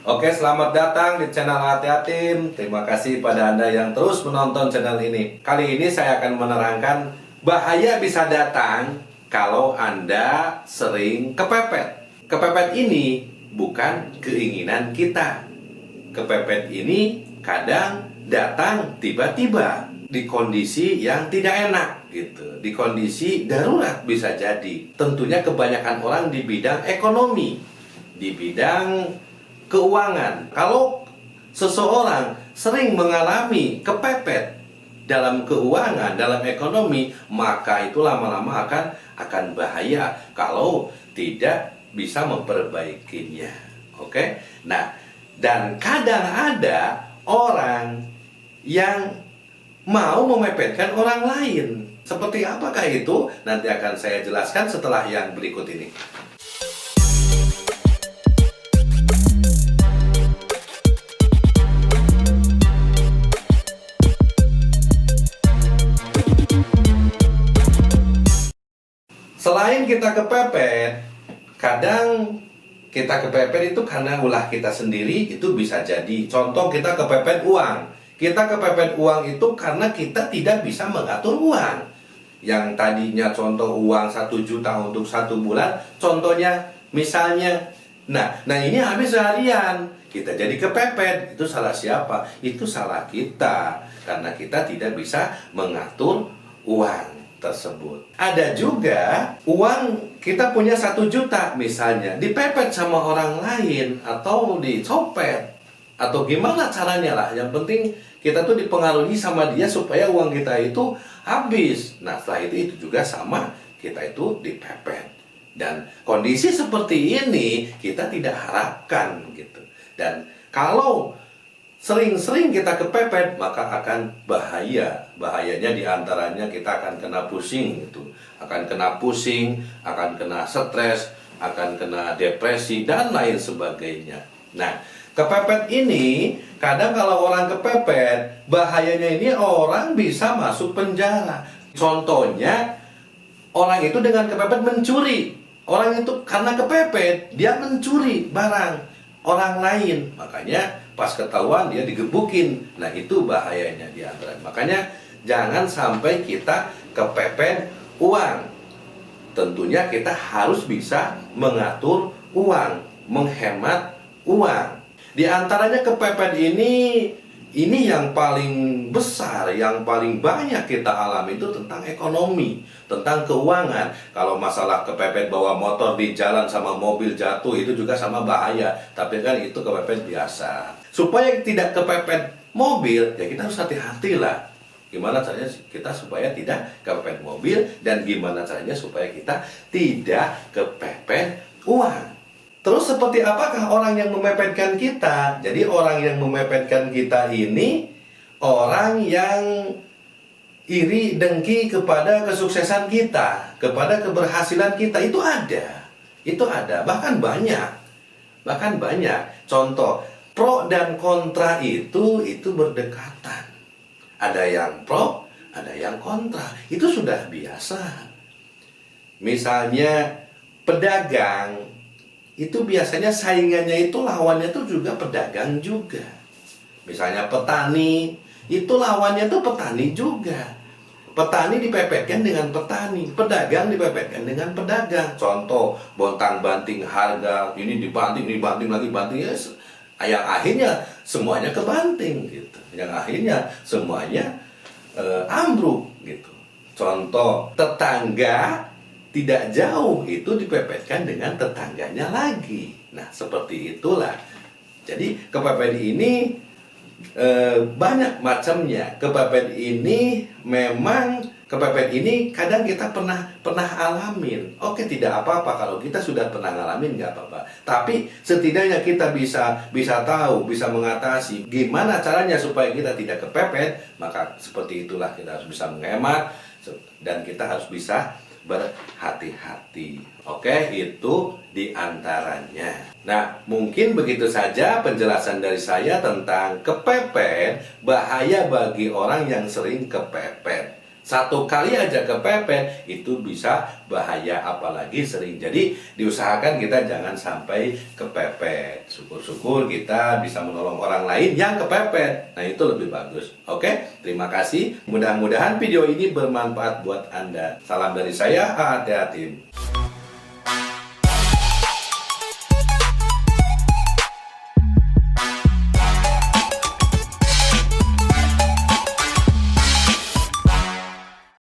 Oke, selamat datang di channel Hati Hatim. Terima kasih pada Anda yang terus menonton channel ini. Kali ini saya akan menerangkan bahaya bisa datang kalau Anda sering kepepet. Kepepet ini bukan keinginan kita. Kepepet ini kadang datang tiba-tiba di kondisi yang tidak enak gitu. Di kondisi darurat bisa jadi. Tentunya kebanyakan orang di bidang ekonomi, di bidang keuangan. Kalau seseorang sering mengalami kepepet dalam keuangan, dalam ekonomi, maka itu lama-lama akan bahaya kalau tidak bisa memperbaikinya. Oke? Nah, dan kadang ada orang yang mau memepetkan orang lain. Seperti apakah itu? Nanti akan saya jelaskan setelah yang berikut ini. Selain kita kepepet, kadang kita kepepet itu karena ulah kita sendiri, itu bisa jadi. Contoh, kita kepepet uang. Kita kepepet uang itu karena kita tidak bisa mengatur uang. Yang tadinya contoh uang 1 juta untuk 1 bulan, contohnya misalnya, nah ini habis seharian, kita jadi kepepet. Itu salah siapa? Itu salah kita, karena kita tidak bisa mengatur uang tersebut. Ada juga uang kita punya 1 juta misalnya, dipepet sama orang lain atau dicopet atau gimana caranya lah. Yang penting kita tuh dipengaruhi sama dia supaya uang kita itu habis. Nah setelah itu juga sama, kita itu dipepet. Dan kondisi seperti ini kita tidak harapkan gitu. Dan kalau sering-sering kita kepepet, maka akan bahaya. Bahayanya diantaranya kita akan kena pusing gitu. Akan kena pusing, akan kena stres, akan kena depresi, dan lain sebagainya. Nah, kepepet ini, kadang kalau orang kepepet, bahayanya ini orang bisa masuk penjara. Contohnya, orang itu dengan kepepet mencuri. Orang itu karena kepepet, dia mencuri barang orang lain. Makanya pas ketahuan dia digebukin. Nah itu bahayanya di antara. Makanya jangan sampai kita kepepet uang. Tentunya kita harus bisa mengatur uang, menghemat uang. Di antaranya kepepet ini yang paling besar, yang paling banyak kita alami itu tentang ekonomi, tentang keuangan. Kalau masalah kepepet bawa motor di jalan sama mobil jatuh, itu juga sama bahaya. Tapi kan itu kepepet biasa. Supaya tidak kepepet mobil, ya kita harus hati-hati lah. Gimana caranya kita supaya tidak kepepet mobil, dan gimana caranya supaya kita tidak kepepet uang. Terus seperti apakah orang yang memepetkan kita? Jadi orang yang memepetkan kita ini orang yang iri dengki kepada kesuksesan kita, kepada keberhasilan kita. Itu ada, bahkan banyak. Contoh, pro dan kontra itu berdekatan. Ada yang pro, ada yang kontra. Itu sudah biasa. Misalnya pedagang, itu biasanya saingannya itu lawannya itu juga pedagang juga. Misalnya petani, itu lawannya itu petani juga. Petani dipepetkan dengan petani, pedagang dipepetkan dengan pedagang. Contoh, bontang-banting harga, ini dibanting lagi, banting ya. Yang akhirnya semuanya kebanting gitu. Yang akhirnya semuanya ambruk gitu. Contoh, tetangga tidak jauh itu dipepetkan dengan tetangganya lagi. Nah seperti itulah. Jadi kepepet ini banyak macamnya. Kepepet ini kadang kita pernah alamin. Oke, tidak apa-apa kalau kita sudah pernah ngalamin, nggak apa-apa. Tapi setidaknya kita bisa tahu, bisa mengatasi gimana caranya supaya kita tidak kepepet. Maka seperti itulah, kita harus bisa menghemat dan kita harus bisa berhati-hati. Oke, itu diantaranya. Nah, mungkin begitu saja penjelasan dari saya tentang kepepet, bahaya bagi orang yang sering kepepet. Satu kali aja kepepet itu bisa bahaya, apalagi sering. Jadi diusahakan kita jangan sampai kepepet. Syukur-syukur kita bisa menolong orang lain yang kepepet. Nah, itu lebih bagus. Oke, terima kasih. Mudah-mudahan video ini bermanfaat buat Anda. Salam dari saya, hati-hati.